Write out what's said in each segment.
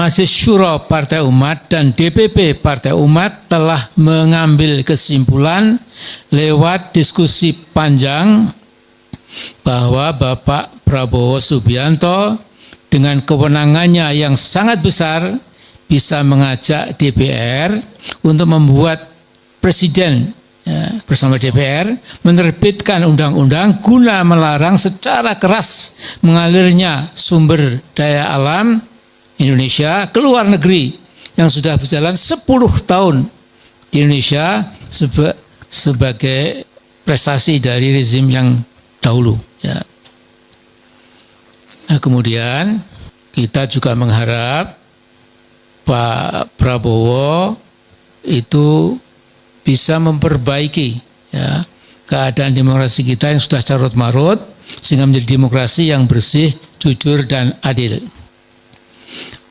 Majelis Syuro Partai Umat dan DPP Partai Umat telah mengambil kesimpulan lewat diskusi panjang bahwa Bapak Prabowo Subianto dengan kewenangannya yang sangat besar bisa mengajak DPR untuk membuat Presiden bersama DPR menerbitkan undang-undang guna melarang secara keras mengalirnya sumber daya alam Indonesia ke luar negeri yang sudah berjalan 10 tahun di Indonesia sebagai prestasi dari rezim yang dahulu. Ya. Nah, kemudian kita juga mengharap Pak Prabowo itu bisa memperbaiki ya, keadaan demokrasi kita yang sudah carut marut sehingga menjadi demokrasi yang bersih, jujur, dan adil.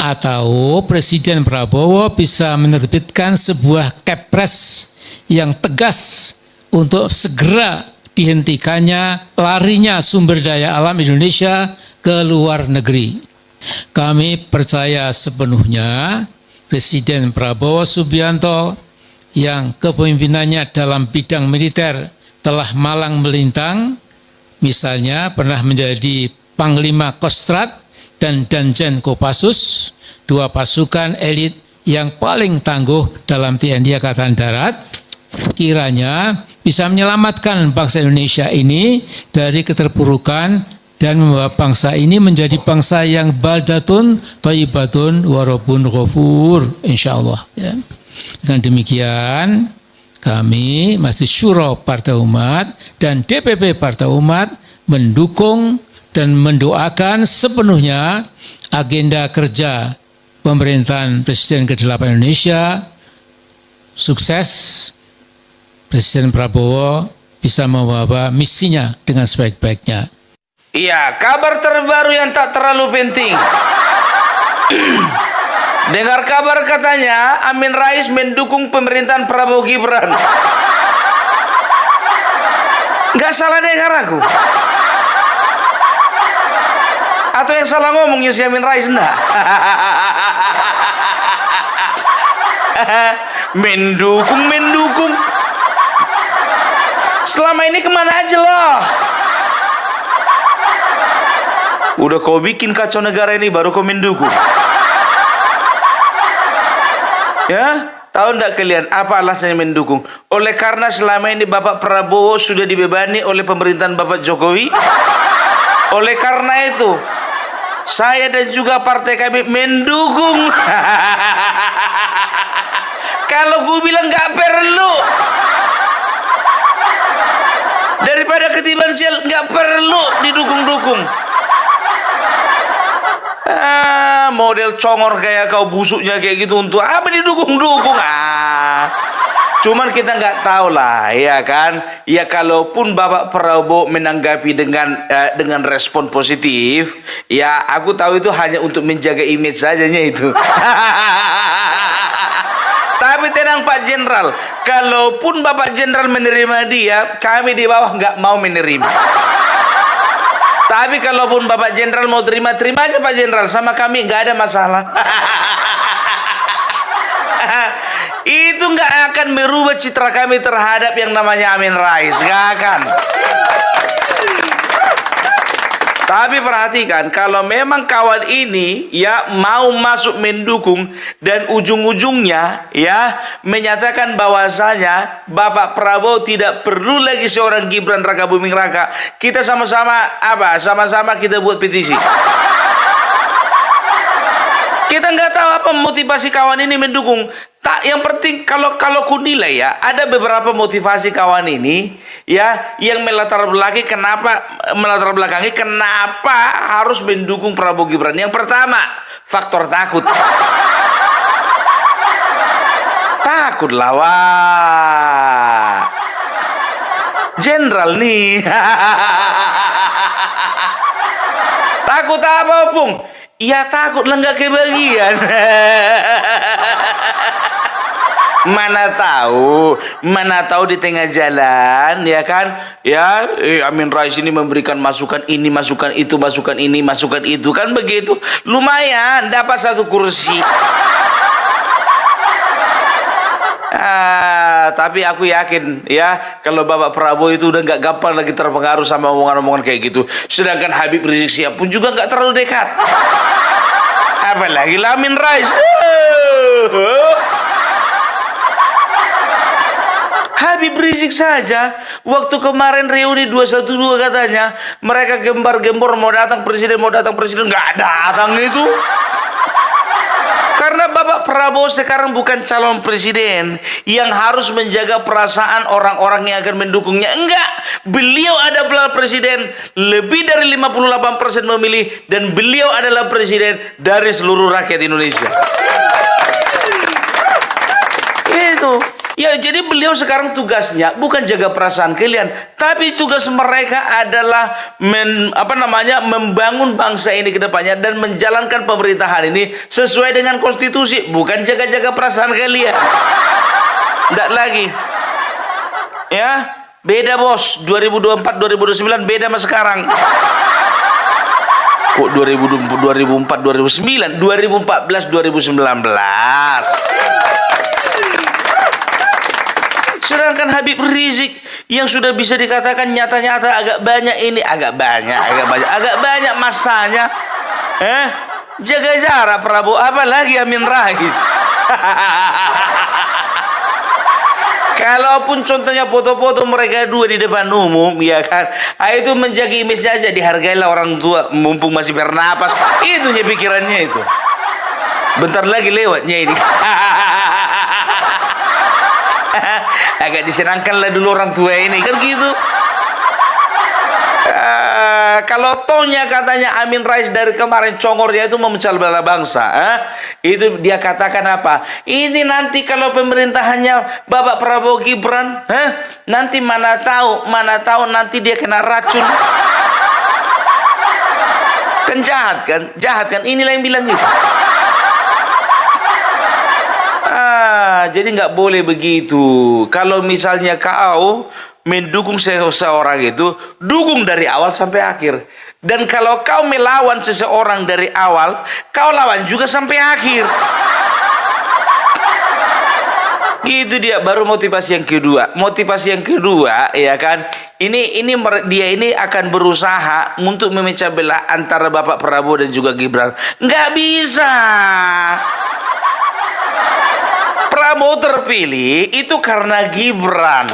Atau Presiden Prabowo bisa menerbitkan sebuah kepres yang tegas untuk segera dihentikannya larinya sumber daya alam Indonesia ke luar negeri. Kami percaya sepenuhnya Presiden Prabowo Subianto yang kepemimpinannya dalam bidang militer telah malang melintang, misalnya pernah menjadi Panglima Kostrad dan Danjen Kopassus, dua pasukan elit yang paling tangguh dalam TNI Angkatan Darat, kiranya bisa menyelamatkan bangsa Indonesia ini dari keterpurukan dan membawa bangsa ini menjadi bangsa yang baldatun, thayyibatun, warabun ghafur, insyaallah. Ya. Dengan demikian, kami Majelis Syuro Partai Umat dan DPP Partai Umat mendukung dan mendoakan sepenuhnya agenda kerja pemerintahan Presiden ke-8 Indonesia sukses, Presiden Prabowo bisa membawa misinya dengan sebaik-baiknya. Iya, kabar terbaru yang tak terlalu penting. Dengar kabar katanya Amin Rais mendukung pemerintahan Prabowo Gibran. Nggak salah dengar aku? Atau yang salah ngomongnya si Amin Rais enggak? Mendukung. Selama ini kemana aja loh? Udah kau bikin kacau negara ini baru kau mendukung. Ya, tahu enggak kalian apa alasannya mendukung? Oleh karena selama ini Bapak Prabowo sudah dibebani oleh pemerintahan Bapak Jokowi. Oleh karena itu saya dan juga partai kami mendukung. Kalau gue bilang nggak perlu, daripada ketiban sial nggak perlu didukung-dukung. Model congor kayak kau busuknya kayak gitu untuk apa didukung-dukung? Cuman kita nggak tahu lah, ya kan? Ya kalaupun Bapak Prabowo menanggapi dengan respon positif, ya aku tahu itu hanya untuk menjaga image sajanya itu. Tapi tenang Pak Jenderal, kalaupun Bapak Jenderal menerima dia, kami di bawah nggak mau menerima. Tapi kalaupun Bapak Jenderal mau terima aja Pak Jenderal, sama kami nggak ada masalah. Itu nggak akan merubah citra kami terhadap yang namanya Amin Rais, nggak akan. Tapi perhatikan, kalau memang kawan ini ya mau masuk mendukung dan ujung-ujungnya ya menyatakan bahwasanya Bapak Prabowo tidak perlu lagi seorang Gibran Raka Buming Raka, kita sama-sama apa? Sama-sama kita buat petisi. Kita nggak tahu apa motivasi kawan ini mendukung. Tak, yang penting kalau ku nilai ya, ada beberapa motivasi kawan ini ya yang melatar belakangi kenapa harus mendukung Prabowo Gibran. Yang pertama, faktor takut. Takut lawan Jenderal nih. Takut apa, Pung? Ya takut lah nggak kebagian. Mana tahu di tengah jalan, ya kan? Ya, Amin Rais ini memberikan masukan ini, masukan itu, masukan ini, masukan itu, kan begitu. Lumayan dapat satu kursi. Tapi aku yakin ya, kalau Bapak Prabowo itu udah nggak gampang lagi terpengaruh sama omongan-omongan kayak gitu. Sedangkan Habib Rizik Syihab pun juga nggak terlalu dekat. Apalagi Amin Rais. Habib Rizik saja waktu kemarin reuni 212 katanya mereka gembar-gembor mau datang presiden nggak datang itu. Karena Bapak Prabowo sekarang bukan calon presiden yang harus menjaga perasaan orang-orang yang akan mendukungnya. Enggak, beliau adalah presiden, lebih dari 58% memilih, dan beliau adalah presiden dari seluruh rakyat Indonesia. Itu. Ya, jadi beliau sekarang tugasnya bukan jaga perasaan kalian, tapi tugas mereka adalah membangun bangsa ini ke depannya dan menjalankan pemerintahan ini sesuai dengan konstitusi, bukan jaga-jaga perasaan kalian. Tidak lagi. Ya, beda bos. 2024 2029 beda sama sekarang. Kok 2004 2009, 2014 2019. Sedangkan Habib Rizik yang sudah bisa dikatakan nyata-nyata agak banyak masanya, jaga jarak Prabowo, apalagi Amin Rais. Kalaupun contohnya foto-foto mereka dua di depan umum, ya kan, itu menjaga image aja, dihargailah orang tua mumpung masih bernapas. Itu pikirannya itu. Bentar lagi lewatnya ini. Agak disenangkanlah dulu orang tua ini, kan gitu. Kalau tohnya katanya Amin Rais dari kemarin congornya itu memecah belah bangsa, itu dia katakan apa? Ini nanti kalau pemerintahannya Bapak Prabowo Gibran, nanti mana tahu nanti dia kena racun. Kan jahat kan? Inilah yang bilang gitu. Jadi nggak boleh begitu. Kalau misalnya kau mendukung seseorang itu, dukung dari awal sampai akhir. Dan kalau kau melawan seseorang dari awal, kau lawan juga sampai akhir. Gitu dia. Baru motivasi yang kedua. Motivasi yang kedua, ya kan? Dia ini akan berusaha untuk memecah belah antara Bapak Prabowo dan juga Gibran. Nggak bisa. Prabowo terpilih itu karena Gibran.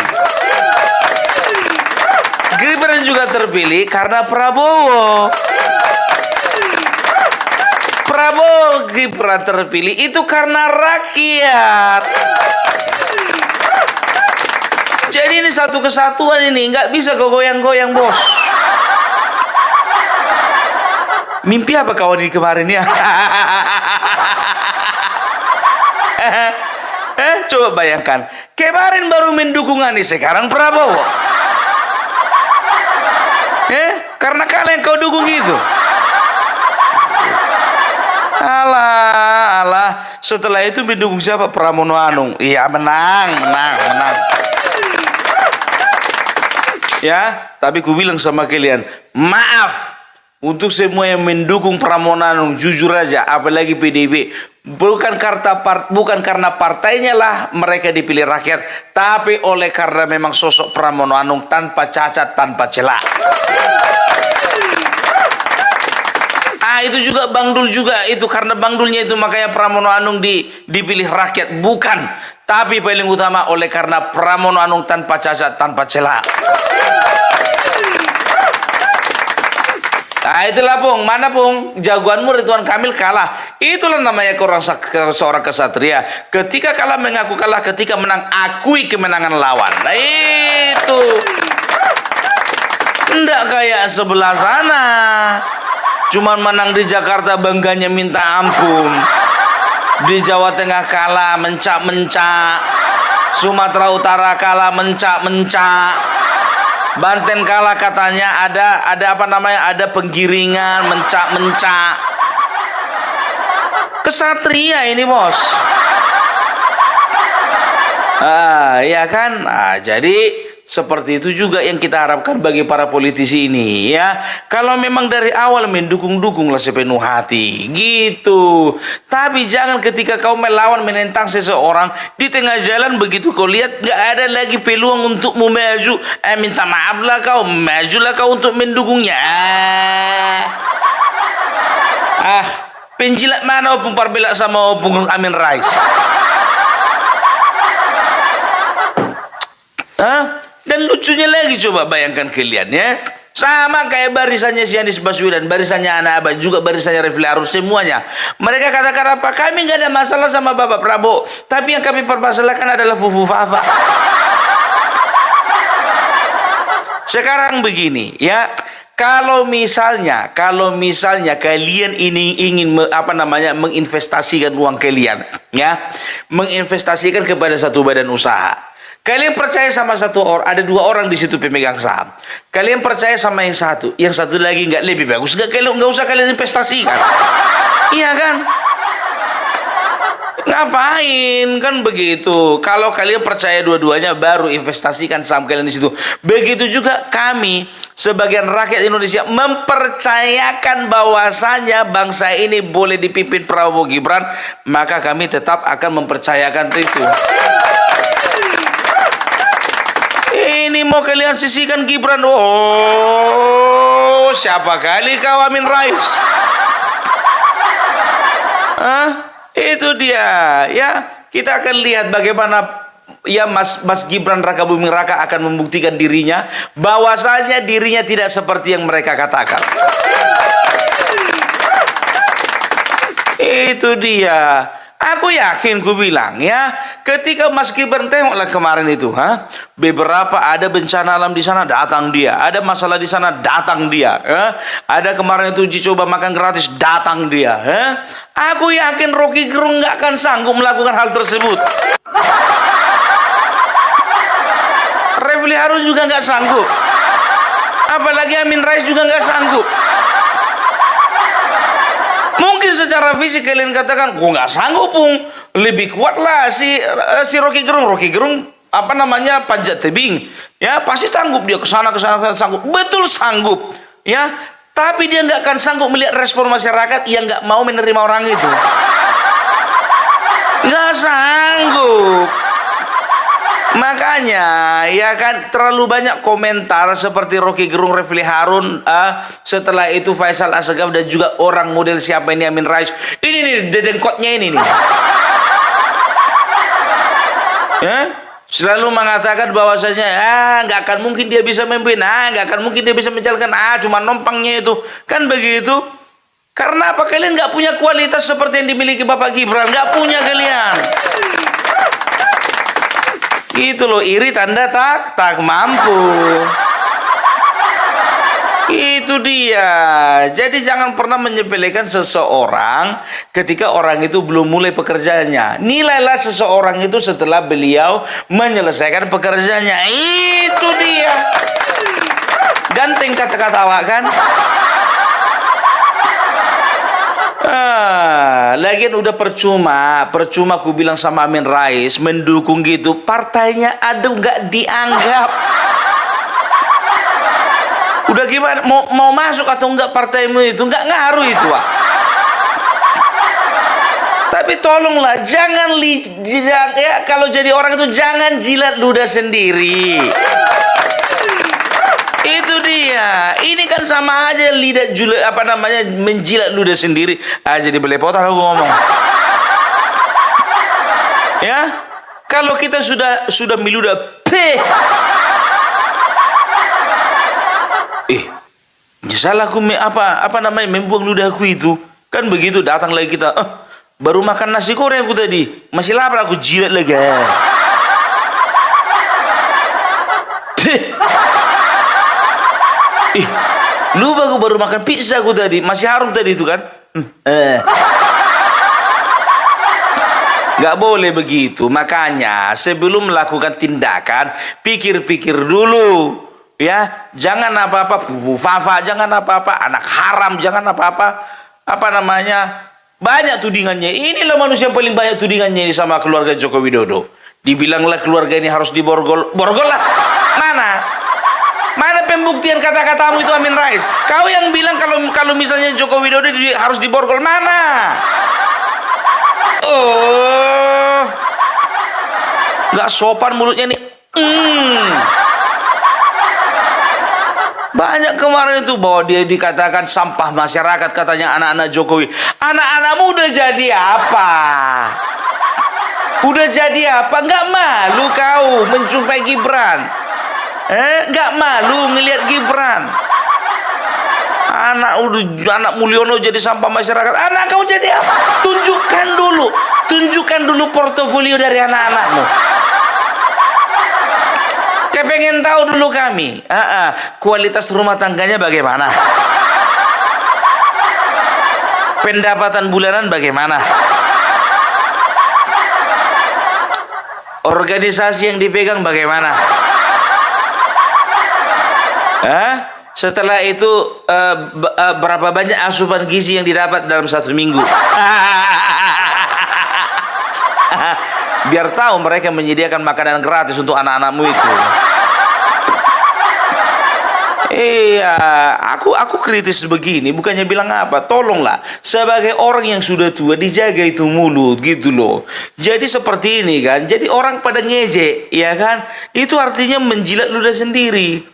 Gibran juga terpilih karena Prabowo. Gibran terpilih itu karena rakyat. Jadi ini satu kesatuan ini, nggak bisa goyang-goyang bos. Mimpi apa kawan ini kemarin ya? Coba bayangkan, kemarin baru mendukung Anies, sekarang Prabowo. Karena kalian kau dukung itu. Alah. Setelah itu mendukung siapa? Pramono Anung. Iya, menang. Ya, tapi ku bilang sama kalian, maaf untuk semua yang mendukung Pramono Anung, jujur aja, apalagi PDIP, bukan karena partainya lah mereka dipilih rakyat, tapi oleh karena memang sosok Pramono Anung tanpa cacat, tanpa celah. Itu juga Bang Dul juga, itu karena Bang Dulnya itu makanya Pramono Anung dipilih rakyat, bukan, tapi paling utama oleh karena Pramono Anung tanpa cacat, tanpa celah. Itulah Pung, mana Pung, jagoanmu Ridwan Kamil kalah. Itulah namanya seorang kesatria. Ketika kalah mengaku kalah, ketika menang akui kemenangan lawan. Nah itu. Nggak kayak sebelah sana. Cuman menang di Jakarta bangganya minta ampun. Di Jawa Tengah kalah mencak-mencak. Sumatera Utara kalah mencak-mencak. Banten kalah katanya ada penggiringan mencak-mencak. Kesatria ini bos. Ya kan? Jadi seperti itu juga yang kita harapkan bagi para politisi ini ya. Kalau memang dari awal mendukung-dukunglah sepenuh hati gitu. Tapi jangan ketika kau melawan menentang seseorang di tengah jalan begitu kau lihat nggak ada lagi peluang untuk maju, minta maaflah kau, majulah kau untuk mendukungnya. Penjilat mana opung parbelak sama opung Amin Rais? Dan lucunya lagi coba bayangkan kalian ya. Sama kayak barisannya si Anies Baswedan, barisannya Ana Abah, juga barisannya Refli Harun, semuanya. Mereka katakan apa? Kami nggak ada masalah sama Bapak Prabowo, tapi yang kami permasalahkan adalah Fufu Fafa. Sekarang begini ya. Kalau misalnya kalian ini ingin menginvestasikan uang kalian ya, menginvestasikan kepada satu badan usaha. Kalian percaya sama satu orang, ada dua orang di situ pemegang saham. Kalian percaya sama yang satu lagi nggak lebih bagus, nggak usah kalian investasikan. Iya kan? Ngapain kan begitu? Kalau kalian percaya dua-duanya, baru investasikan saham kalian di situ. Begitu juga kami sebagian rakyat Indonesia mempercayakan bahwasanya bangsa ini boleh dipimpin Prabowo Gibran, maka kami tetap akan mempercayakan itu. Ini mau kalian sisihkan Gibran. Siapa kali kau Amin Rais? Itu dia ya. Kita akan lihat bagaimana ya Mas Gibran Raka Buming Raka akan membuktikan dirinya bahwasanya dirinya tidak seperti yang mereka katakan. Itu dia. Aku yakin, ku bilang ya, ketika Mas Gibran tengoklah kemarin itu, beberapa ada bencana alam di sana, datang dia. Ada masalah di sana, datang dia. Ada kemarin itu uji coba makan gratis, datang dia. Aku yakin Rocky Gerung nggak akan sanggup melakukan hal tersebut. Refli Harun juga nggak sanggup. Apalagi Amin Rais juga nggak sanggup. Mungkin secara fisik kalian katakan, kok nggak sanggup pung, lebih kuat lah si Rocky Gerung. Rocky Gerung panjat tebing, ya pasti sanggup dia kesana sanggup, betul sanggup, ya. Tapi dia nggak akan sanggup melihat respon masyarakat yang nggak mau menerima orang itu, nggak sanggup. Makanya ya kan terlalu banyak komentar seperti Rocky Gerung, Refli Harun, setelah itu Faisal Assegaf dan juga orang model siapa ini Amin Rais. Ini nih dedengkotnya ini nih. Selalu mengatakan bahwasanya nggak akan mungkin dia bisa memimpin, nggak akan mungkin dia bisa menjalankan, cuma nompangnya itu. Kan begitu. Karena apa? Kalian nggak punya kualitas seperti yang dimiliki Bapak Gibran, nggak punya kalian. Itu loh, iri tanda tak mampu. Itu dia. Jadi jangan pernah menyepelekan seseorang ketika orang itu belum mulai pekerjaannya. Nilailah seseorang itu setelah beliau menyelesaikan pekerjaannya. Itu dia. Ganteng kata-kata awak kan? Lagian udah percuma ku bilang sama Amin Rais mendukung gitu, partainya nggak dianggap. Udah gimana mau masuk atau enggak partaimu itu nggak ngaruh itu, Wak. Tapi tolonglah jangan ya, kalau jadi orang itu jangan jilat ludah sendiri. Itu dia. Ini kan sama aja menjilat ludah sendiri. Jadi belepotan aku ngomong. Ya, kalau kita sudah miludah, salah aku membuang ludahku itu. Kan begitu datang lagi kita, baru makan nasi goreng aku tadi, masih lapar aku jilat lagi. Lupa aku baru makan pizza aku tadi, masih harum tadi itu kan. Gak boleh begitu. Makanya sebelum melakukan tindakan, pikir-pikir dulu. Ya, jangan apa-apa Fafa, jangan apa-apa anak haram, jangan apa-apa banyak tudingannya. Inilah manusia yang paling banyak tudingannya ini sama keluarga Joko Widodo. Dibilanglah keluarga ini harus diborgol. Borgol lah. Mana? Mana pembuktian kata-katamu itu, Amin Rais? Kau yang bilang kalau misalnya Joko Widodo harus diborgol. Mana? Oh, nggak sopan mulutnya nih. Banyak kemarin itu bahwa dia dikatakan sampah masyarakat, katanya anak-anak Jokowi. Anak-anakmu udah jadi apa? Udah jadi apa? Nggak malu kau menjumpai Gibran? Nggak malu ngelihat Gibran? Anak Mulyono jadi sampah masyarakat. Anak kau jadi apa? Tunjukkan dulu portofolio dari anak-anakmu. Saya pengen tahu dulu kami, kualitas rumah tangganya bagaimana? Pendapatan bulanan bagaimana? Organisasi yang dipegang bagaimana? Setelah itu berapa banyak asupan gizi yang didapat dalam 1 minggu? Biar tahu mereka menyediakan makanan gratis untuk anak-anakmu itu. Iya, aku kritis begini, bukannya bilang apa. Tolonglah, sebagai orang yang sudah tua dijaga itu mulut gitu loh. Jadi seperti ini kan, jadi orang pada ngejek, ya kan? Itu artinya menjilat ludah sendiri.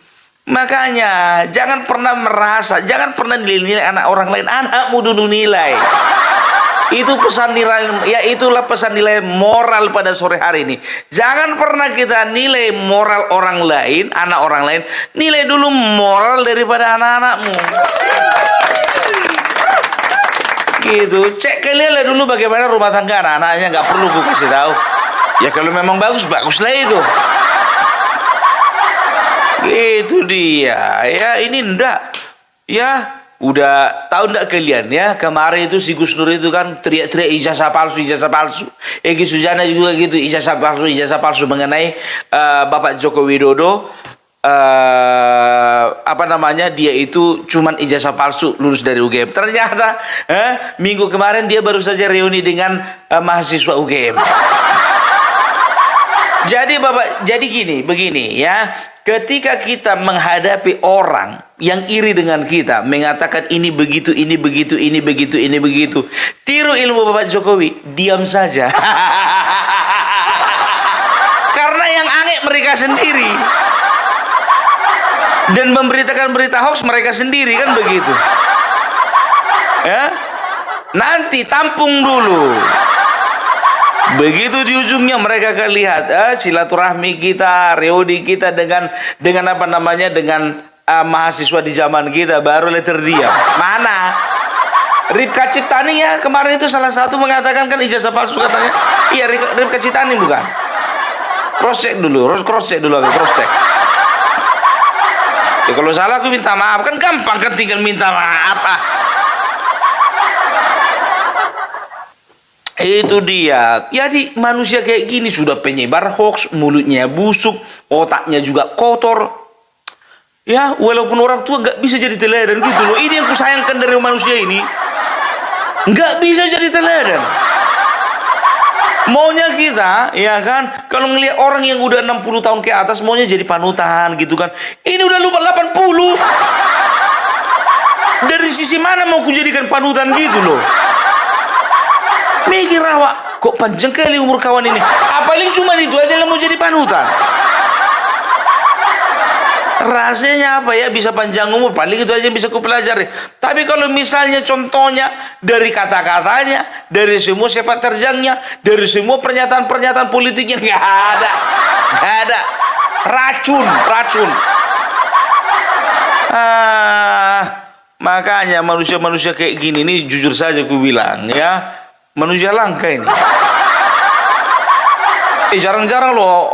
Makanya jangan pernah merasa, jangan pernah nilai anak orang lain. Anakmu dulu nilai. Itu pesan nilai, ya itulah pesan nilai moral pada sore hari ini. Jangan pernah kita nilai moral orang lain, anak orang lain. Nilai dulu moral daripada anak-anakmu. Gitu. Cek kalian dulu bagaimana rumah tangga anak-anaknya, nggak perlu gue kasih tahu. Ya kalau memang bagus, baguslah itu. Gitu dia. Ya ini ndak. Ya. Udah tahu ndak kalian ya, kemarin itu si Gus Nur itu kan teriak-teriak ijazah palsu. Egy Sujana juga gitu, ijazah palsu mengenai Bapak Joko Widodo. Dia itu cuman ijazah palsu lulus dari UGM. Ternyata minggu kemarin dia baru saja reuni dengan mahasiswa UGM. Jadi begini ya. Ketika kita menghadapi orang yang iri dengan kita, mengatakan ini begitu, tiru ilmu Bapak Jokowi, diam saja. Karena yang aneh mereka sendiri. Dan memberitakan berita hoax mereka sendiri, kan begitu. Ya? Nanti tampung dulu. Begitu di ujungnya mereka akan lihat silaturahmi kita, reuni kita dengan mahasiswa di zaman kita, baru terdiam. Mana? Ripka Ciptani ya kemarin itu salah satu mengatakan kan ijazah palsu katanya. Iya, Ripka Ciptani bukan? Cross check dulu. Ya, kalau salah aku minta maaf, kan gampang kan, tinggal minta maaf. Itu dia. Jadi manusia kayak gini sudah penyebar hoax, mulutnya busuk, otaknya juga kotor. Ya, walaupun orang tua nggak bisa jadi teladan gitu loh. Ini yang kusayangkan dari manusia ini. Nggak bisa jadi teladan. Maunya kita, ya kan, kalau ngelihat orang yang udah 60 tahun ke atas, maunya jadi panutan gitu kan. Ini udah lupa 80. Dari sisi mana mau kujadikan panutan gitu loh? Mikir awak, kok panjang kali umur kawan ini. Paling cuma itu aja yang mau jadi panutan. Rasanya apa ya, bisa panjang umur, paling itu aja yang bisa kupelajari. Tapi kalau misalnya contohnya dari kata-katanya, dari semua sepak terjangnya, dari semua pernyataan-pernyataan politiknya, nggak ada. Racun. Makanya manusia-manusia kayak gini nih, jujur saja ku bilang ya, manusia langka ini. Jarang-jarang loh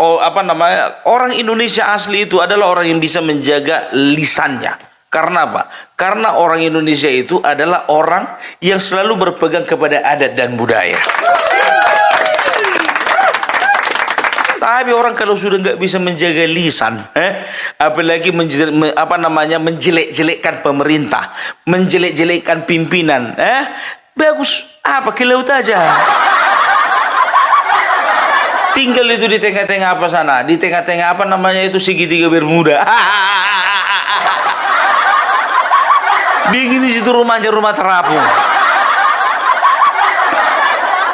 orang Indonesia asli itu adalah orang yang bisa menjaga lisannya. Karena apa? Karena orang Indonesia itu adalah orang yang selalu berpegang kepada adat dan budaya. Tapi orang kalau sudah nggak bisa menjaga lisan, apalagi menjelek-jelekkan pemerintah, menjelek-jelekkan pimpinan, bagus apa ke laut aja. tinggal itu di tengah-tengah apa sana, di tengah-tengah apa namanya itu segitiga Bermuda. Dingin di situ rumahnya, rumah terapung.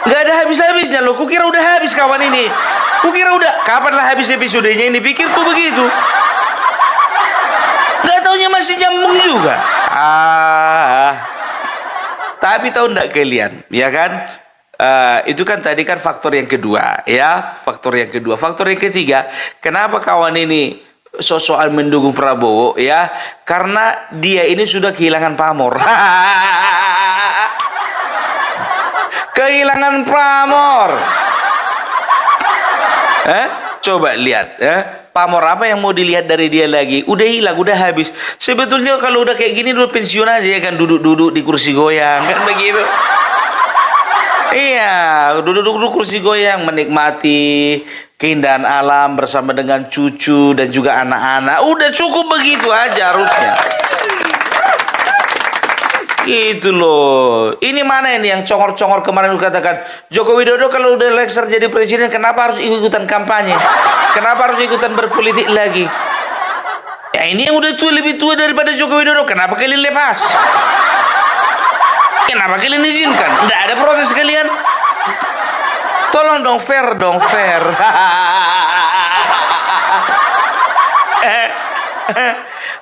Nggak ada habis-habisnya loh. Kukira udah habis kawan ini. Kukira udah, kapanlah habis episodenya ini? Pikir tuh begitu. Nggak taunya masih nyambung juga. Tapi tahu nggak kalian, ya kan? Itu kan tadi kan faktor yang kedua, ya. Faktor yang kedua. Faktor yang ketiga, kenapa kawan ini soal mendukung Prabowo, ya? Karena dia ini sudah kehilangan pamor. Kehilangan pamor. Coba lihat, pamor apa yang mau dilihat dari dia lagi? Udah hilang, udah habis. Sebetulnya kalau udah kayak gini dulu pensiun aja ya kan, duduk-duduk di kursi goyang kan begitu. Iya, duduk-duduk kursi goyang menikmati keindahan alam bersama dengan cucu dan juga anak-anak. Udah cukup begitu aja harusnya. Gitu loh. Ini mana ini yang congor-congor kemarin katakan Joko Widodo kalau udah lengser jadi presiden kenapa harus ikutan kampanye? Kenapa harus ikutan berpolitik lagi? Ya ini yang udah tua, lebih tua daripada Joko Widodo. Kenapa kalian lepas? Kenapa kalian izinkan? Nggak ada protes kalian? Tolong dong, fair dong, fair.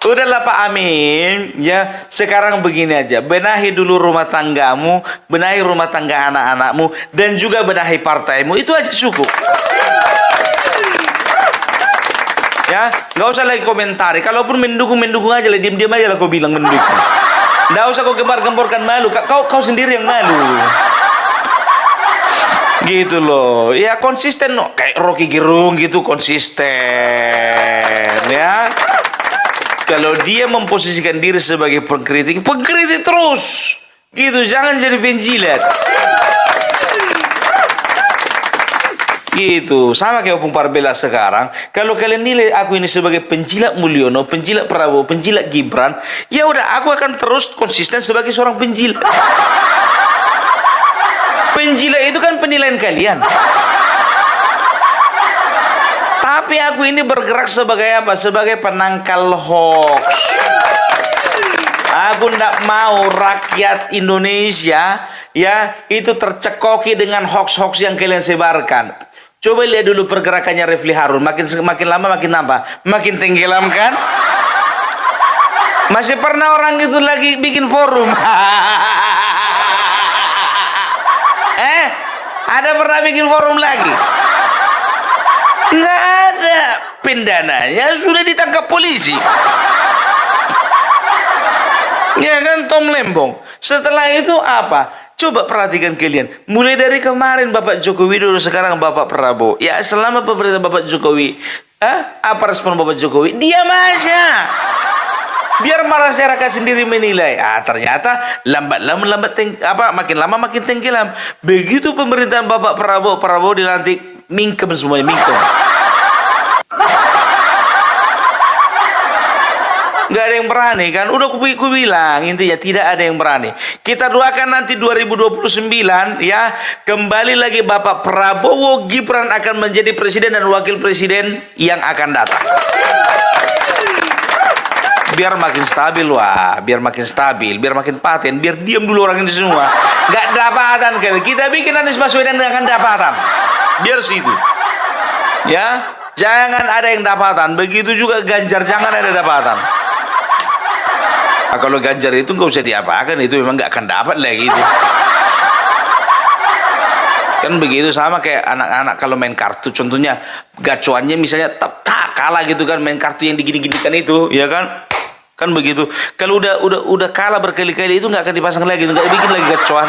Udahlah Pak Amin, ya sekarang begini aja, benahi dulu rumah tanggamu, benahi rumah tangga anak-anakmu, dan juga benahi partaimu, itu aja cukup. Ya, nggak usah lagi komentari. Kalaupun mendukung aja lah, diam-diam aja lah kau bilang mendukung. Nggak usah kau gembar-gemborkan malu, kau sendiri yang malu. Gitu loh, ya konsisten, kayak Rocky Gerung gitu konsisten, ya. Kalau dia memposisikan diri sebagai pengkritik terus. Gitu, jangan jadi penjilat. Gitu, sama kayak Opung Parbela sekarang. Kalau kalian nilai aku ini sebagai penjilat Mulyono, penjilat Prabowo, penjilat Gibran, ya udah aku akan terus konsisten sebagai seorang penjilat. Penjilat itu kan penilaian kalian. Tapi aku ini bergerak sebagai apa? Sebagai penangkal hoax. Aku tidak mau rakyat Indonesia ya itu tercekoki dengan hoax-hoax yang kalian sebarkan. Coba lihat dulu pergerakannya Refli Harun. Makin lama makin nambah, makin tenggelam kan? Masih pernah orang itu lagi bikin forum. Ada pernah bikin forum lagi? Nggak ada. Pendananya sudah ditangkap polisi. Ya kan, Tom Lembong. Setelah itu apa? Coba perhatikan kalian. Mulai dari kemarin Bapak Joko Widodo, sekarang Bapak Prabowo. Ya selama pemerintah Bapak Jokowi, apa respon Bapak Jokowi? Diam aja. Biar masyarakat sendiri menilai. Ternyata makin lama makin tenggelam. Begitu pemerintahan Bapak Prabowo dilantik, mingkem semuanya, mingkem. Nggak ada yang berani kan? Udah ku bilang, intinya tidak ada yang berani. Kita doakan nanti 2029 ya, kembali lagi Bapak Prabowo Gibran akan menjadi presiden dan wakil presiden yang akan datang. Biar makin stabil, biar makin stabil, biar makin paten, biar diam dulu orang ini semua. Nggak dapatan kan? Kita bikin Anies Baswedan dengan dapatan. Biar situ. Ya, jangan ada yang dapatan. Begitu juga Ganjar, jangan ada dapatan. Kalau Ganjar itu nggak usah diapakan, itu memang nggak akan dapat lagi itu. Kan begitu, sama kayak anak-anak kalau main kartu, contohnya gacuannya misalnya tak kalah gitu kan, main kartu yang digini-ginikan itu, ya kan? Kan begitu. Kalau udah kalah berkali-kali itu nggak akan dipasang lagi, nggak bikin lagi gacuan.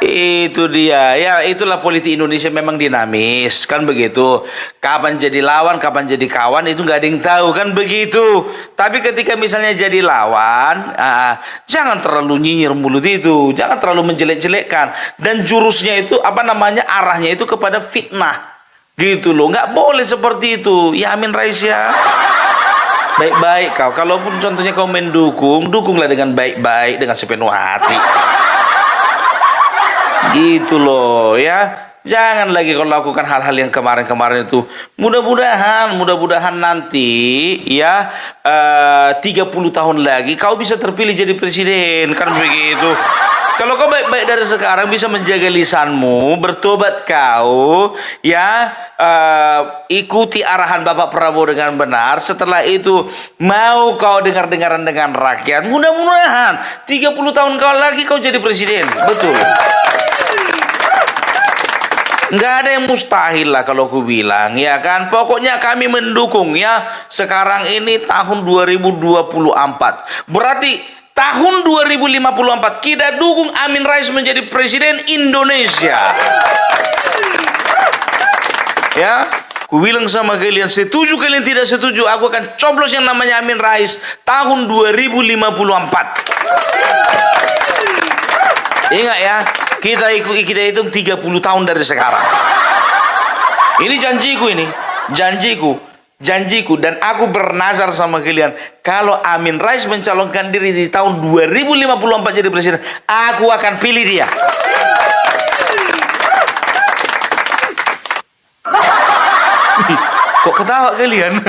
Itu dia. Ya, itulah politik Indonesia, memang dinamis, kan begitu. Kapan jadi lawan, kapan jadi kawan, itu nggak ada yang tahu, kan begitu. Tapi ketika misalnya jadi lawan, jangan terlalu nyinyir mulut itu, jangan terlalu menjelek-jelekkan. Dan jurusnya itu arahnya itu kepada fitnah. Gitu loh, nggak boleh seperti itu. Ya Amin Rais ya. Baik-baik kau. Kalaupun contohnya kau mendukung, dukunglah dengan baik-baik, dengan sepenuh hati. Gitu loh ya. Jangan lagi kau lakukan hal-hal yang kemarin-kemarin itu. Mudah-mudahan nanti ya 30 tahun lagi kau bisa terpilih jadi presiden, kan begitu. Kalau kau baik-baik dari sekarang bisa menjaga lisanmu, bertobat kau, ya ikuti arahan Bapak Prabowo dengan benar. Setelah itu mau kau dengar-dengaran dengan rakyat. Mudah-mudahan 30 tahun kau lagi kau jadi presiden, betul. Nggak ada yang mustahil lah kalau aku bilang, ya kan. Pokoknya kami mendukung ya. Sekarang ini tahun 2024. Berarti tahun 2054 kita dukung Amin Rais menjadi presiden Indonesia. Ya, aku bilang sama kalian, setuju kalian tidak setuju, aku akan coblos yang namanya Amin Rais tahun 2054. Ingat ya, kita hitung 30 tahun dari sekarang. Ini janjiku, dan aku bernazar sama kalian, kalau Amin Rais mencalonkan diri di tahun 2054 jadi presiden, aku akan pilih dia. Kok ketawa kalian?